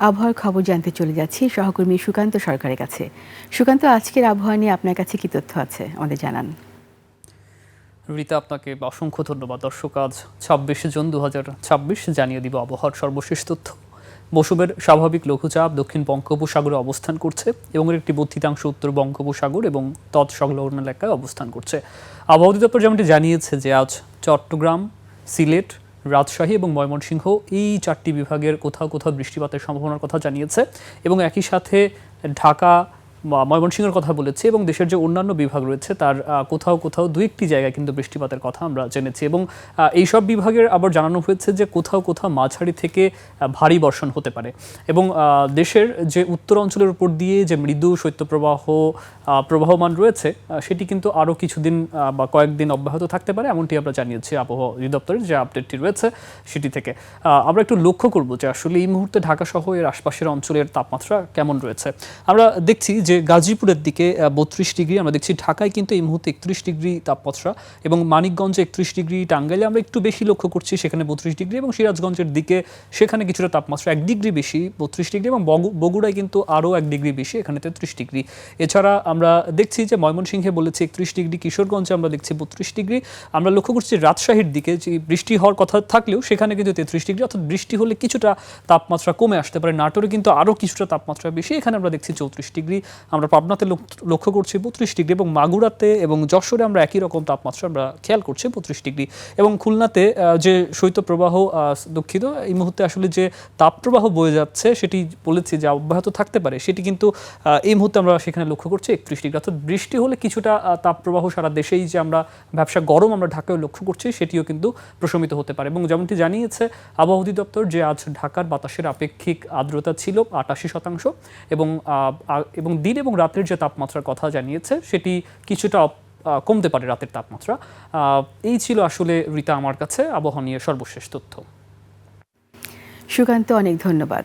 আবহাওয়ার খবর জানতে চলে যাচ্ছি সহকর্মী সুকান্ত সরকারের কাছে। সুকান্ত, আজকের আবহাওয়া নিয়ে আপনার কাছে কি তথ্য আছে আমাদের জানান। রীতা, আপনাকে অসংখ্য ধন্যবাদ। দর্শক, আজ 26 জুন 2026 জানিয়ে দিব আবহাওয়ার সর্বশেষ তথ্য। মৌসুমের স্বাভাবিক লঘুচাপ দক্ষিণ বঙ্গোপসাগরে অবস্থান করছে এবং এর একটি বর্ধিতাংশ উত্তর বঙ্গোপসাগর এবং তৎসংলগ্ন এলাকায় অবস্থান করছে। আবহাওয়া অধিদপ্তর যেমনটি জানিয়েছে যে আজ চট্টগ্রাম, সিলেট, রাজশাহী এবং ময়মনসিংহ এই 4টি বিভাগের কোথাও কোথাও বৃষ্টিপাতের সম্ভাবনার কথা জানিয়েছে এবং একই সাথে ঢাকা, ময়মনসিংহের কথা বলেছে এবং দেশের যে অন্যান্য বিভাগ রয়েছে তার কোথাও কোথাও দু একটি জায়গায় কিন্তু বৃষ্টিপাতের কথা আমরা জেনেছি এবং এই সব বিভাগের আবার জানানো হয়েছে যে কোথাও কোথাও মাঝারি থেকে ভারী বর্ষণ হতে পারে এবং দেশের যে উত্তর অঞ্চলের উপর দিয়ে যে মৃদু শৈত্যপ্রবাহ প্রবাহমান রয়েছে সেটি কিন্তু আরও কিছুদিন বা কয়েকদিন অব্যাহত থাকতে পারে, এমনটি আমরা জানিয়েছি আবহাওয়া অধিদপ্তরের যে আপডেটটি রয়েছে সেটি থেকে। আমরা একটু লক্ষ্য করব যে আসলে এই মুহূর্তে ঢাকা সহ এর আশপাশের অঞ্চলের তাপমাত্রা কেমন রয়েছে। আমরা দেখছি যে গাজীপুরের দিকে 32 ডিগ্রি, আমরা দেখছি ঢাকায় কিন্তু এই মুহূর্তে 31 ডিগ্রি তাপমাত্রা এবং মানিকগঞ্জে 31 ডিগ্রি, টাঙ্গাইলে আমরা একটু বেশি লক্ষ্য করছি সেখানে 32 ডিগ্রি এবং সিরাজগঞ্জের দিকে সেখানে কিছুটা তাপমাত্রা 1 ডিগ্রি বেশি 32 ডিগ্রি এবং বগুড়ায় কিন্তু আরও 1 ডিগ্রি বেশি, এখানে 33 ডিগ্রি। এছাড়া আমরা দেখছি যে ময়মনসিংহে বলেছে 31 ডিগ্রি, কিশোরগঞ্জে আমরা দেখছি 32 ডিগ্রি। আমরা লক্ষ্য করছি রাজশাহীর দিকে যে বৃষ্টি হওয়ার কথা থাকলেও সেখানে কিন্তু 33 ডিগ্রি, অর্থাৎ বৃষ্টি হলে কিছুটা তাপমাত্রা কমে আসতে পারে। নাটোরে কিন্তু আরও কিছুটা তাপমাত্রা বেশি, এখানে আমরা দেখছি 34 ডিগ্রি। আমরা পাবনাতে লক্ষ্য করছি 32 ডিগ্রি এবং মাগুরাতে এবং যশোরে আমরা একই রকম তাপমাত্রা আমরা খেয়াল করছি 32 ডিগ্রি এবং খুলনাতে যে শৈত্যপ্রবাহ দুঃখিত এই মুহূর্তে আসলে যে তাপপ্রবাহ বয়ে যাচ্ছে সেটি বলেছি যে অব্যাহত থাকতে পারে, সেটি কিন্তু এই মুহূর্তে আমরা সেখানে লক্ষ্য করছি 31 ডিগ্রি, অর্থাৎ বৃষ্টি হলে কিছুটা তাপপ্রবাহ সারা দেশেই যে আমরা ব্যবসা গরম আমরা ঢাকায় লক্ষ্য করছি সেটিও কিন্তু প্রশমিত হতে পারে এবং যেমনটি জানিয়েছে আবহাওয়া অধিদপ্তর যে আজ ঢাকার বাতাসের আপেক্ষিক আর্দ্রতা ছিল 88% এবং দিন এবং রাতের যে তাপমাত্রার কথা জানিয়েছে সেটি কিছুটা কমতে পারে রাতের তাপমাত্রা। এই ছিল আসলে রীতা আমার কাছে আবহাওয়া নিয়ে সর্বশেষ তথ্য। সুকান্ত, অনেক ধন্যবাদ।